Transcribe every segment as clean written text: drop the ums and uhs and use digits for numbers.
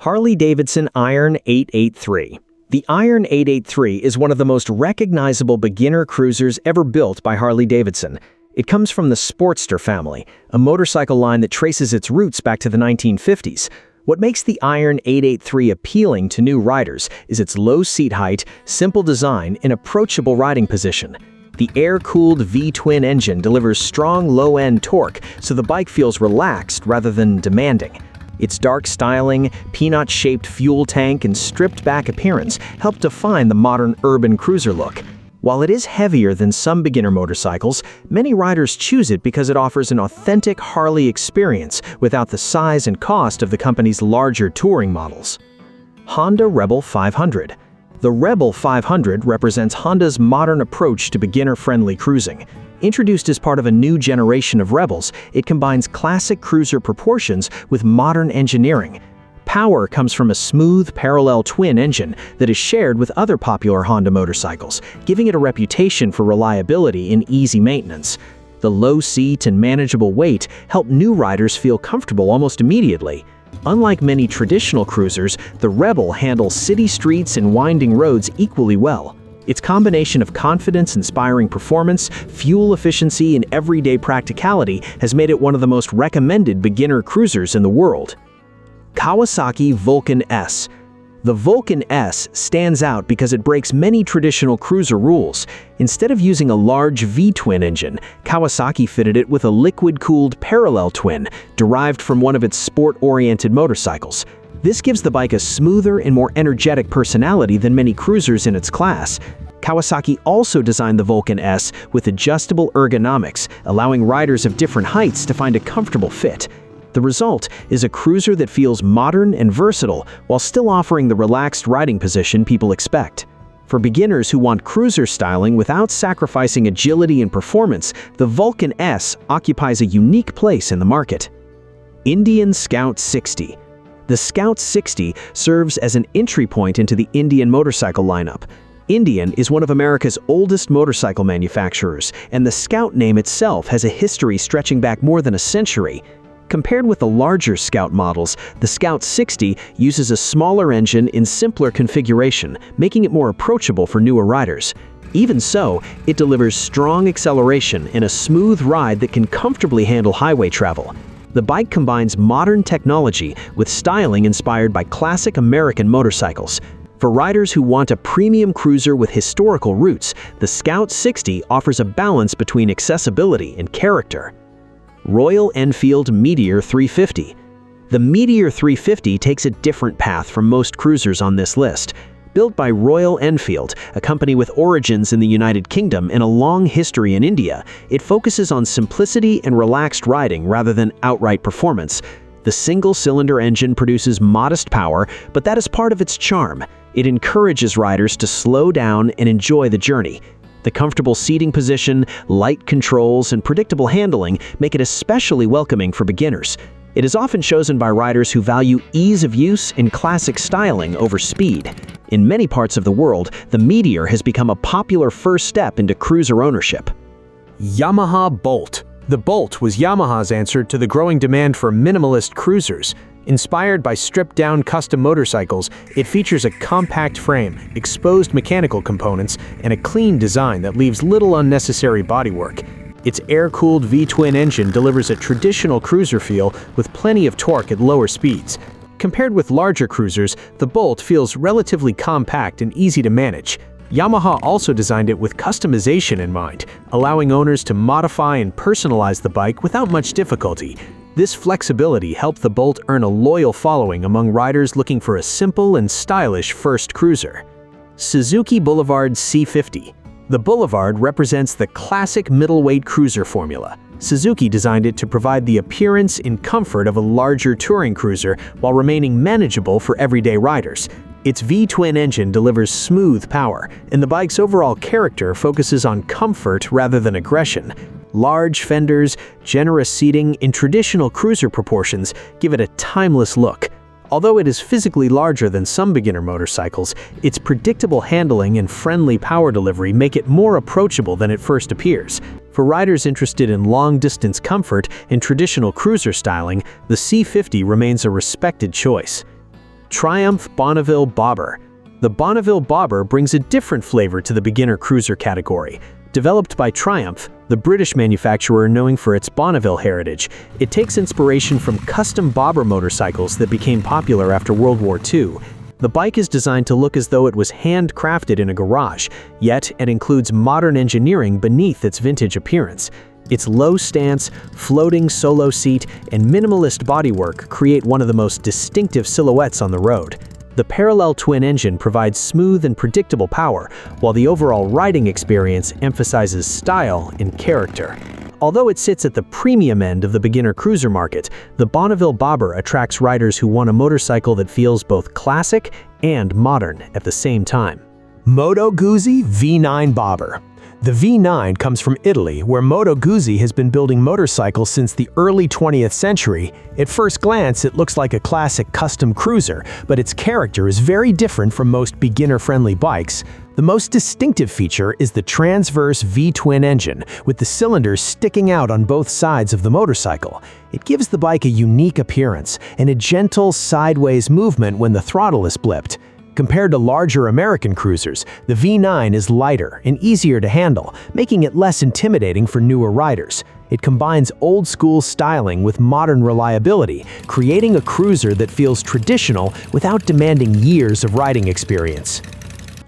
Harley-Davidson Iron 883. The Iron 883 is one of the most recognizable beginner cruisers ever built by Harley-Davidson. It comes from the Sportster family, a motorcycle line that traces its roots back to the 1950s. What makes the Iron 883 appealing to new riders is its low seat height, simple design, and approachable riding position. The air-cooled V-twin engine delivers strong low-end torque, so the bike feels relaxed rather than demanding. Its dark styling, peanut-shaped fuel tank, and stripped-back appearance help define the modern urban cruiser look. While it is heavier than some beginner motorcycles, many riders choose it because it offers an authentic Harley experience without the size and cost of the company's larger touring models. Honda Rebel 500. The Rebel 500 represents Honda's modern approach to beginner-friendly cruising. Introduced as part of a new generation of Rebels, it combines classic cruiser proportions with modern engineering. Power comes from a smooth parallel twin engine that is shared with other popular Honda motorcycles, giving it a reputation for reliability and easy maintenance. The low seat and manageable weight help new riders feel comfortable almost immediately. Unlike many traditional cruisers, the Rebel handles city streets and winding roads equally well. Its combination of confidence-inspiring performance, fuel efficiency, and everyday practicality has made it one of the most recommended beginner cruisers in the world. Kawasaki Vulcan S. The Vulcan S stands out because it breaks many traditional cruiser rules. Instead of using a large V-twin engine, Kawasaki fitted it with a liquid-cooled parallel twin derived from one of its sport-oriented motorcycles. This gives the bike a smoother and more energetic personality than many cruisers in its class. Kawasaki also designed the Vulcan S with adjustable ergonomics, allowing riders of different heights to find a comfortable fit. The result is a cruiser that feels modern and versatile while still offering the relaxed riding position people expect. For beginners who want cruiser styling without sacrificing agility and performance, the Vulcan S occupies a unique place in the market. Indian Scout 60. The Scout 60 serves as an entry point into the Indian motorcycle lineup. Indian is one of America's oldest motorcycle manufacturers, and the Scout name itself has a history stretching back more than a century. Compared with the larger Scout models, the Scout 60 uses a smaller engine in simpler configuration, making it more approachable for newer riders. Even so, it delivers strong acceleration and a smooth ride that can comfortably handle highway travel. The bike combines modern technology with styling inspired by classic American motorcycles. For riders who want a premium cruiser with historical roots, the Scout 60 offers a balance between accessibility and character. Royal Enfield Meteor 350. The Meteor 350 takes a different path from most cruisers on this list. Built by Royal Enfield, a company with origins in the United Kingdom and a long history in India, it focuses on simplicity and relaxed riding rather than outright performance. The single-cylinder engine produces modest power, but that is part of its charm. It encourages riders to slow down and enjoy the journey. The comfortable seating position, light controls, and predictable handling make it especially welcoming for beginners. It is often chosen by riders who value ease of use and classic styling over speed. In many parts of the world, the Meteor has become a popular first step into cruiser ownership. Yamaha Bolt. The Bolt was Yamaha's answer to the growing demand for minimalist cruisers. Inspired by stripped-down custom motorcycles, it features a compact frame, exposed mechanical components, and a clean design that leaves little unnecessary bodywork. Its air-cooled V-twin engine delivers a traditional cruiser feel with plenty of torque at lower speeds. Compared with larger cruisers, the Bolt feels relatively compact and easy to manage. Yamaha also designed it with customization in mind, allowing owners to modify and personalize the bike without much difficulty. This flexibility helped the Bolt earn a loyal following among riders looking for a simple and stylish first cruiser. Suzuki Boulevard C50. The Boulevard represents the classic middleweight cruiser formula. Suzuki designed it to provide the appearance and comfort of a larger touring cruiser while remaining manageable for everyday riders. Its V-twin engine delivers smooth power, and the bike's overall character focuses on comfort rather than aggression. Large fenders, generous seating, and traditional cruiser proportions give it a timeless look. Although it is physically larger than some beginner motorcycles, its predictable handling and friendly power delivery make it more approachable than it first appears. For riders interested in long-distance comfort and traditional cruiser styling, the C50 remains a respected choice. Triumph Bonneville Bobber. The Bonneville Bobber brings a different flavor to the beginner cruiser category. Developed by Triumph, the British manufacturer known for its Bonneville heritage, it takes inspiration from custom bobber motorcycles that became popular after World War II. The bike is designed to look as though it was handcrafted in a garage, yet it includes modern engineering beneath its vintage appearance. Its low stance, floating solo seat, and minimalist bodywork create one of the most distinctive silhouettes on the road. The parallel twin engine provides smooth and predictable power, while the overall riding experience emphasizes style and character. Although it sits at the premium end of the beginner cruiser market, the Bonneville Bobber attracts riders who want a motorcycle that feels both classic and modern at the same time. Moto Guzzi V9 Bobber. The V9 comes from Italy, where Moto Guzzi has been building motorcycles since the early 20th century. At first glance, it looks like a classic custom cruiser, but its character is very different from most beginner-friendly bikes. The most distinctive feature is the transverse V-twin engine, with the cylinders sticking out on both sides of the motorcycle. It gives the bike a unique appearance and a gentle sideways movement when the throttle is blipped. Compared to larger American cruisers, the V9 is lighter and easier to handle, making it less intimidating for newer riders. It combines old-school styling with modern reliability, creating a cruiser that feels traditional without demanding years of riding experience.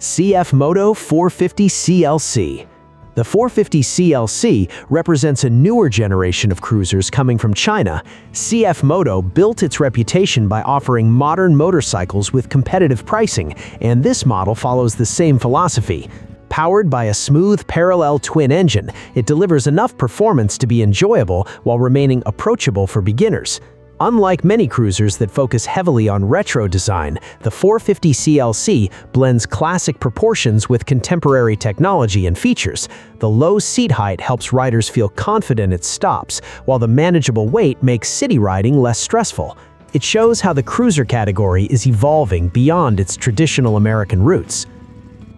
CF Moto 450 CLC. The 450 CLC represents a newer generation of cruisers coming from China. CF Moto built its reputation by offering modern motorcycles with competitive pricing, and this model follows the same philosophy. Powered by a smooth parallel twin engine, it delivers enough performance to be enjoyable while remaining approachable for beginners. Unlike many cruisers that focus heavily on retro design, the 450 CLC blends classic proportions with contemporary technology and features. The low seat height helps riders feel confident at stops, while the manageable weight makes city riding less stressful. It shows how the cruiser category is evolving beyond its traditional American roots.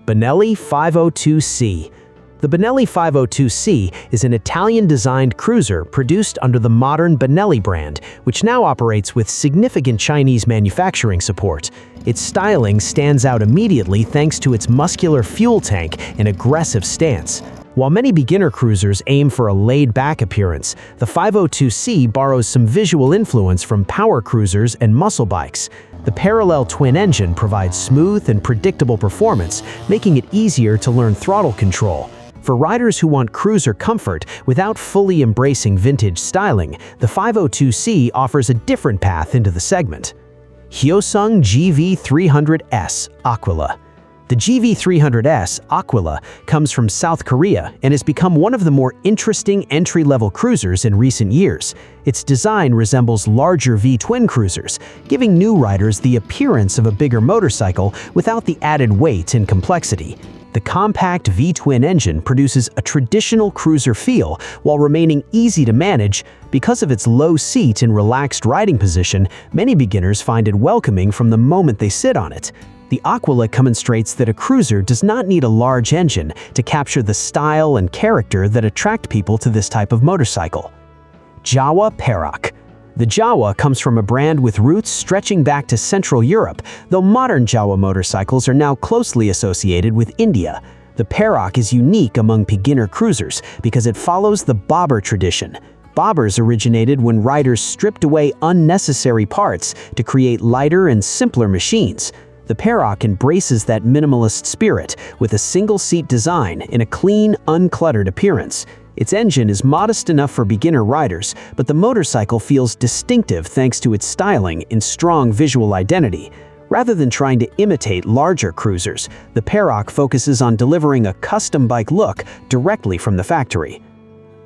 Benelli 502C. The Benelli 502C is an Italian-designed cruiser produced under the modern Benelli brand, which now operates with significant Chinese manufacturing support. Its styling stands out immediately thanks to its muscular fuel tank and aggressive stance. While many beginner cruisers aim for a laid-back appearance, the 502C borrows some visual influence from power cruisers and muscle bikes. The parallel twin engine provides smooth and predictable performance, making it easier to learn throttle control. For riders who want cruiser comfort without fully embracing vintage styling, the 502C offers a different path into the segment. Hyosung GV300S Aquila. The GV300S Aquila comes from South Korea and has become one of the more interesting entry-level cruisers in recent years. Its design resembles larger V-twin cruisers, giving new riders the appearance of a bigger motorcycle without the added weight and complexity. The compact V-twin engine produces a traditional cruiser feel while remaining easy to manage. Because of its low seat and relaxed riding position, many beginners find it welcoming from the moment they sit on it. The Aquila demonstrates that a cruiser does not need a large engine to capture the style and character that attract people to this type of motorcycle. Jawa Perak. The Jawa comes from a brand with roots stretching back to Central Europe, though modern Jawa motorcycles are now closely associated with India. The Perak is unique among beginner cruisers because it follows the bobber tradition. Bobbers originated when riders stripped away unnecessary parts to create lighter and simpler machines. The Perak embraces that minimalist spirit with a single-seat design and a clean, uncluttered appearance. Its engine is modest enough for beginner riders, but the motorcycle feels distinctive thanks to its styling and strong visual identity. Rather than trying to imitate larger cruisers, the Perak focuses on delivering a custom bike look directly from the factory.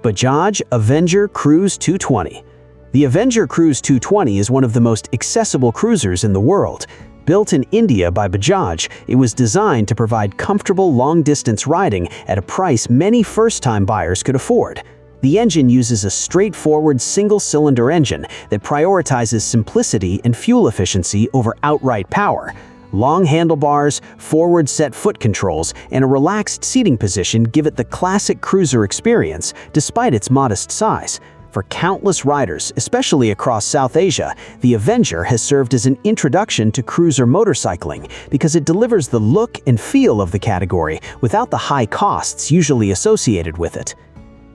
Bajaj Avenger Cruise 220. The Avenger Cruise 220 is one of the most accessible cruisers in the world. Built in India by Bajaj, it was designed to provide comfortable long-distance riding at a price many first-time buyers could afford. The engine uses a straightforward single-cylinder engine that prioritizes simplicity and fuel efficiency over outright power. Long handlebars, forward-set foot controls, and a relaxed seating position give it the classic cruiser experience despite its modest size. For countless riders, especially across South Asia, the Avenger has served as an introduction to cruiser motorcycling because it delivers the look and feel of the category without the high costs usually associated with it.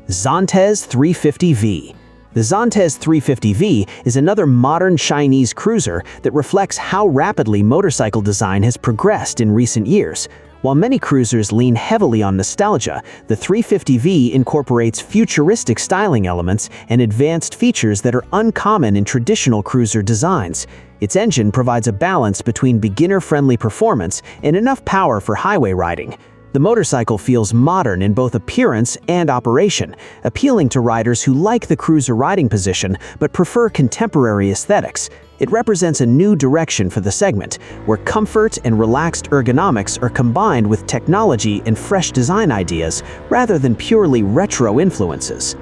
Zontes 350V. The Zontes 350V is another modern Chinese cruiser that reflects how rapidly motorcycle design has progressed in recent years. While many cruisers lean heavily on nostalgia, the 350V incorporates futuristic styling elements and advanced features that are uncommon in traditional cruiser designs. Its engine provides a balance between beginner-friendly performance and enough power for highway riding. The motorcycle feels modern in both appearance and operation, appealing to riders who like the cruiser riding position but prefer contemporary aesthetics. It represents a new direction for the segment, where comfort and relaxed ergonomics are combined with technology and fresh design ideas rather than purely retro influences.